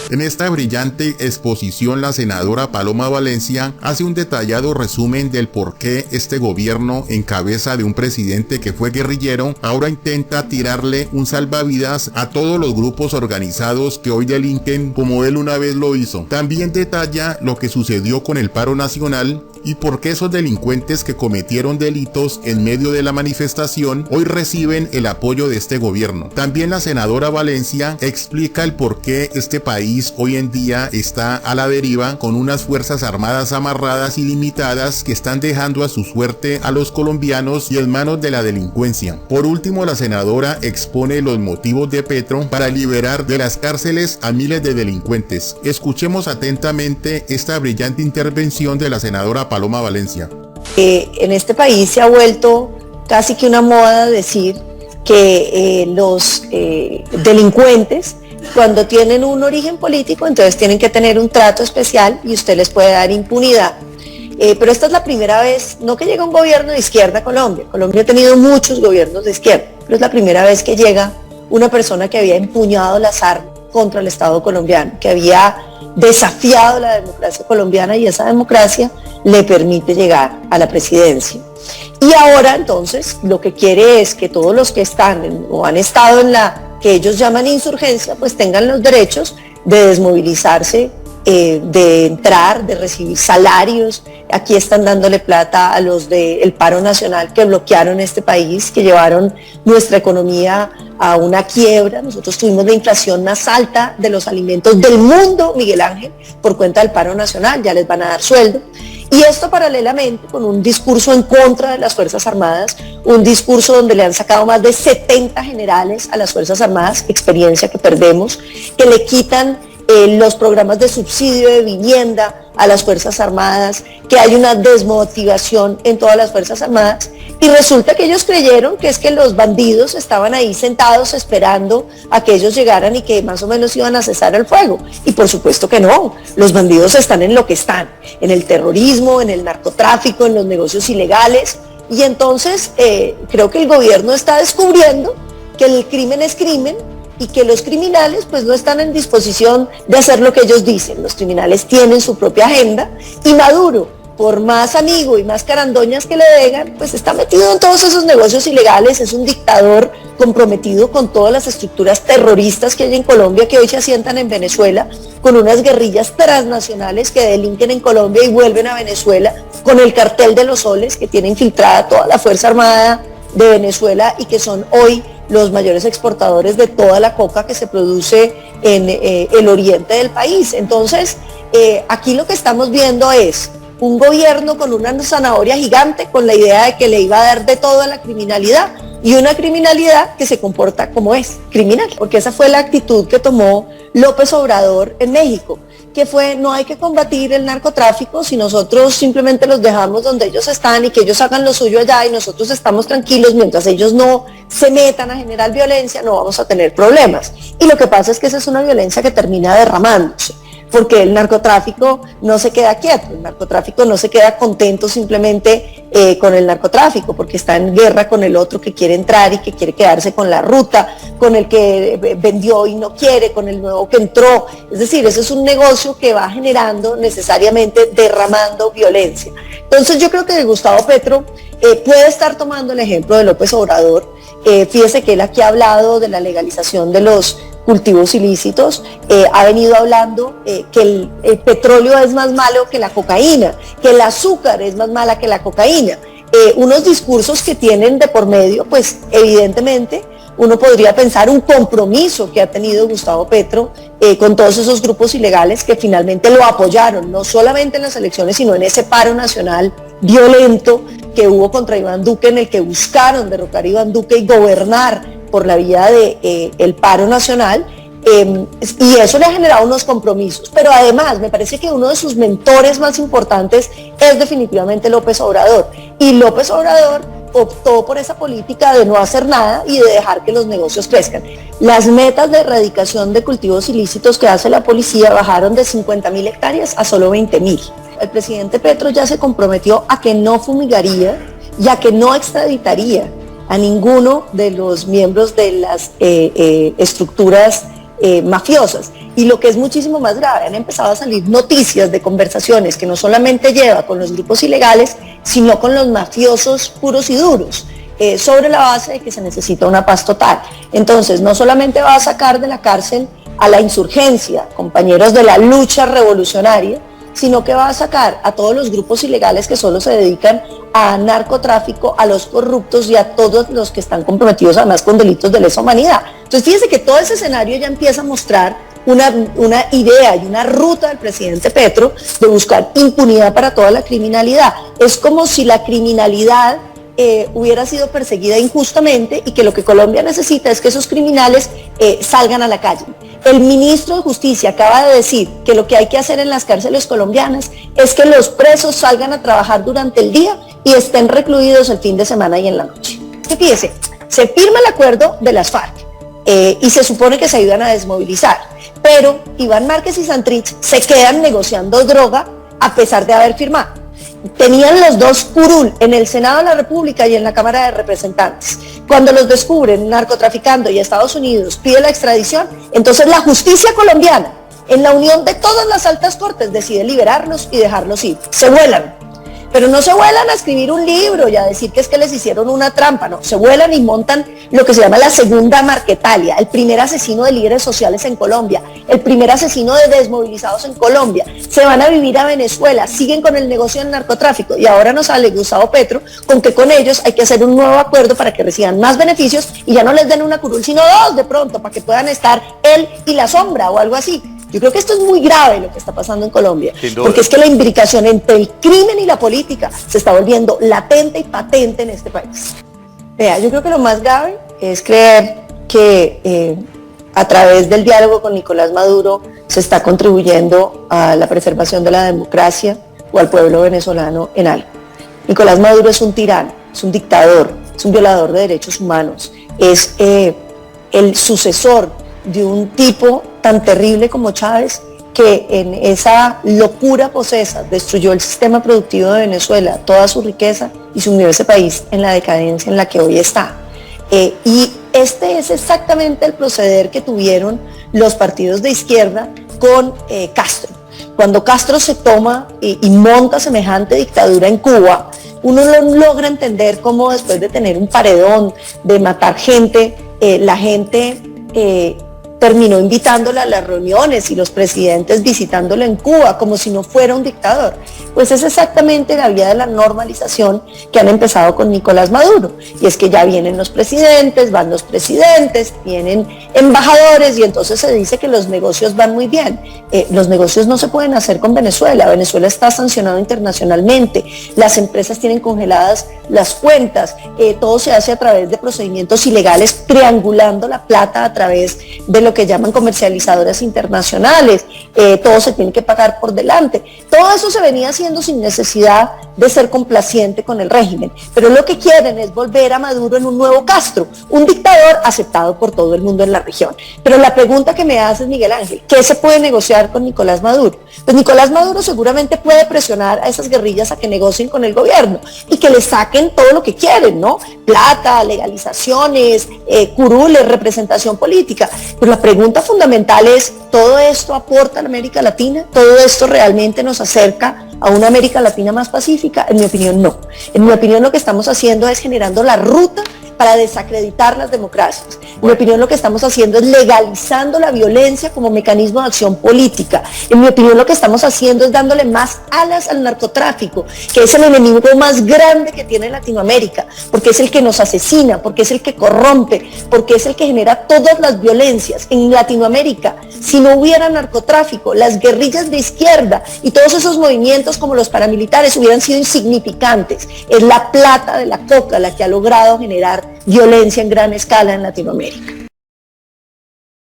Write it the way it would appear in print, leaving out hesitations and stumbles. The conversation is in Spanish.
En esta brillante exposición, la senadora Paloma Valencia hace un detallado resumen del por qué este gobierno, en cabeza de un presidente que fue guerrillero, ahora intenta tirarle un salvavidas a todos los grupos organizados que hoy delinquen como él una vez lo hizo. También detalla lo que sucedió con el paro nacional y por qué esos delincuentes que cometieron delitos en medio de la manifestación hoy reciben el apoyo de este gobierno. También la senadora Valencia explica el por qué este país hoy en día está a la deriva, con unas fuerzas armadas amarradas y limitadas que están dejando a su suerte a los colombianos y en manos de la delincuencia. Por último, la senadora expone los motivos de Petro para liberar de las cárceles a miles de delincuentes. Escuchemos atentamente esta brillante intervención de la senadora Paloma Valencia. En este país se ha vuelto casi que una moda decir que los delincuentes, cuando tienen un origen político, entonces tienen que tener un trato especial y usted les puede dar impunidad. Pero esta es la primera vez, no que llega un gobierno de izquierda a Colombia. Colombia ha tenido muchos gobiernos de izquierda, pero es la primera vez que llega una persona que había empuñado las armas contra el Estado colombiano, que había desafiado la democracia colombiana, y esa democracia le permite llegar a la presidencia. Y ahora entonces lo que quiere es que todos los que están o han estado en la que ellos llaman insurgencia, pues tengan los derechos de desmovilizarse, de entrar, de recibir salarios. Aquí están dándole plata a los del paro nacional que bloquearon este país, que llevaron nuestra economía a una quiebra. Nosotros tuvimos la inflación más alta de los alimentos del mundo, Miguel Ángel, por cuenta del paro nacional. Ya les van a dar sueldo. Y esto paralelamente con un discurso en contra de las Fuerzas Armadas, un discurso donde le han sacado más de 70 generales a las Fuerzas Armadas, experiencia que perdemos, que le quitan los programas de subsidio de vivienda a las Fuerzas Armadas, que hay una desmotivación en todas las Fuerzas Armadas, y resulta que ellos creyeron que es que los bandidos estaban ahí sentados esperando a que ellos llegaran y que más o menos iban a cesar el fuego, y por supuesto que no. Los bandidos están en lo que están, en el terrorismo, en el narcotráfico, en los negocios ilegales, y entonces creo que el gobierno está descubriendo que el crimen es crimen, y que los criminales pues no están en disposición de hacer lo que ellos dicen. Los criminales tienen su propia agenda, y Maduro, por más amigo y más carandoñas que le digan, pues está metido en todos esos negocios ilegales. Es un dictador comprometido con todas las estructuras terroristas que hay en Colombia, que hoy se asientan en Venezuela, con unas guerrillas transnacionales que delinquen en Colombia y vuelven a Venezuela, con el cartel de los soles que tiene infiltrada toda la Fuerza Armada de Venezuela y que son hoy los mayores exportadores de toda la coca que se produce en el oriente del país. Entonces, aquí lo que estamos viendo es un gobierno con una zanahoria gigante, con la idea de que le iba a dar de todo a la criminalidad, y una criminalidad que se comporta como es, criminal, porque esa fue la actitud que tomó López Obrador en México, que fue: no hay que combatir el narcotráfico si nosotros simplemente los dejamos donde ellos están y que ellos hagan lo suyo allá y nosotros estamos tranquilos mientras ellos no se metan a generar violencia, no vamos a tener problemas. Y lo que pasa es que esa es una violencia que termina derramándose, porque el narcotráfico no se queda quieto, el narcotráfico no se queda contento simplemente con el narcotráfico, porque está en guerra con el otro que quiere entrar y que quiere quedarse con la ruta, con el que vendió y no quiere, con el nuevo que entró. Es decir, ese es un negocio que va generando necesariamente, derramando violencia. Entonces yo creo que Gustavo Petro puede estar tomando el ejemplo de López Obrador. Fíjese que él aquí ha hablado de la legalización de los cultivos ilícitos, ha venido hablando que el petróleo es más malo que la cocaína, que el azúcar es más mala que la cocaína. Unos discursos que tienen de por medio, pues evidentemente uno podría pensar un compromiso que ha tenido Gustavo Petro con todos esos grupos ilegales que finalmente lo apoyaron, no solamente en las elecciones, sino en ese paro nacional violento que hubo contra Iván Duque, en el que buscaron derrocar a Iván Duque y gobernar por la vía del paro nacional, y eso le ha generado unos compromisos. Pero además me parece que uno de sus mentores más importantes es definitivamente López Obrador, y López Obrador optó por esa política de no hacer nada y de dejar que los negocios crezcan. Las metas de erradicación de cultivos ilícitos que hace la policía bajaron de 50.000 hectáreas a solo 20.000. El presidente Petro ya se comprometió a que no fumigaría y a que no extraditaría a ninguno de los miembros de las estructuras mafiosas. Y lo que es muchísimo más grave, han empezado a salir noticias de conversaciones que no solamente lleva con los grupos ilegales, sino con los mafiosos puros y duros, sobre la base de que se necesita una paz total. Entonces, no solamente va a sacar de la cárcel a la insurgencia, compañeros de la lucha revolucionaria, sino que va a sacar a todos los grupos ilegales que solo se dedican a narcotráfico, a los corruptos y a todos los que están comprometidos además con delitos de lesa humanidad. Entonces fíjense que todo ese escenario ya empieza a mostrar una idea y una ruta del presidente Petro de buscar impunidad para toda la criminalidad. Es como si la criminalidad hubiera sido perseguida injustamente y que lo que Colombia necesita es que esos criminales salgan a la calle. El ministro de Justicia acaba de decir que lo que hay que hacer en las cárceles colombianas es que los presos salgan a trabajar durante el día y estén recluidos el fin de semana y en la noche. Fíjese, se firma el acuerdo de las FARC y se supone que se ayudan a desmovilizar, pero Iván Márquez y Santrich se quedan negociando droga a pesar de haber firmado. Tenían los dos curul en el Senado de la República y en la Cámara de Representantes. Cuando los descubren narcotraficando y Estados Unidos pide la extradición, entonces la justicia colombiana, en la unión de todas las altas cortes, decide liberarlos y dejarlos ir. Se vuelan. Pero no se vuelan a escribir un libro y a decir que es que les hicieron una trampa, no, se vuelan y montan lo que se llama la segunda Marquetalia, el primer asesino de líderes sociales en Colombia, el primer asesino de desmovilizados en Colombia, se van a vivir a Venezuela, siguen con el negocio del narcotráfico y ahora nos sale Gustavo Petro con que con ellos hay que hacer un nuevo acuerdo para que reciban más beneficios y ya no les den una curul sino dos de pronto, para que puedan estar él y la sombra o algo así. Yo creo que esto es muy grave lo que está pasando en Colombia, porque es que la imbricación entre el crimen y la política se está volviendo latente y patente en este país. Vea, yo creo que lo más grave es creer que a través del diálogo con Nicolás Maduro se está contribuyendo a la preservación de la democracia o al pueblo venezolano en algo. Nicolás Maduro es un tirano, es un dictador, es un violador de derechos humanos, es el sucesor de un tipo tan terrible como Chávez, que en esa locura posesa destruyó el sistema productivo de Venezuela, toda su riqueza y sumió ese país en la decadencia en la que hoy está. Y este es exactamente el proceder que tuvieron los partidos de izquierda con Castro. Cuando Castro se toma y monta semejante dictadura en Cuba, uno no logra entender cómo después de tener un paredón, de matar gente, la gente terminó invitándola a las reuniones y los presidentes visitándolo en Cuba como si no fuera un dictador. Pues es exactamente la vía de la normalización que han empezado con Nicolás Maduro. Y es que ya vienen los presidentes, van los presidentes, vienen embajadores y entonces se dice que los negocios van muy bien. Los negocios no se pueden hacer con Venezuela. Venezuela está sancionado internacionalmente. Las empresas tienen congeladas las cuentas. Todo se hace a través de procedimientos ilegales, triangulando la plata a través de lo que llaman comercializadoras internacionales, todo se tiene que pagar por delante. Todo eso se venía haciendo sin necesidad de ser complaciente con el régimen, pero lo que quieren es volver a Maduro en un nuevo Castro, un dictador aceptado por todo el mundo en la región. Pero la pregunta que me haces, Miguel Ángel, ¿qué se puede negociar con Nicolás Maduro? Pues Nicolás Maduro seguramente puede presionar a esas guerrillas a que negocien con el gobierno y que le saquen todo lo que quieren, ¿no? Plata, legalizaciones, curules, representación política. Pero la pregunta fundamental es, ¿todo esto aporta a la América Latina? ¿Todo esto realmente nos acerca a una América Latina más pacífica? En mi opinión, no. En mi opinión, lo que estamos haciendo es generando la ruta para desacreditar las democracias. En mi opinión, lo que estamos haciendo es legalizando la violencia como mecanismo de acción política. En mi opinión, lo que estamos haciendo es dándole más alas al narcotráfico, que es el enemigo más grande que tiene Latinoamérica, porque es el que nos asesina, porque es el que corrompe, porque es el que genera todas las violencias. En Latinoamérica, si no hubiera narcotráfico, las guerrillas de izquierda y todos esos movimientos como los paramilitares hubieran sido insignificantes. Es la plata de la coca la que ha logrado generar violencia en gran escala en Latinoamérica.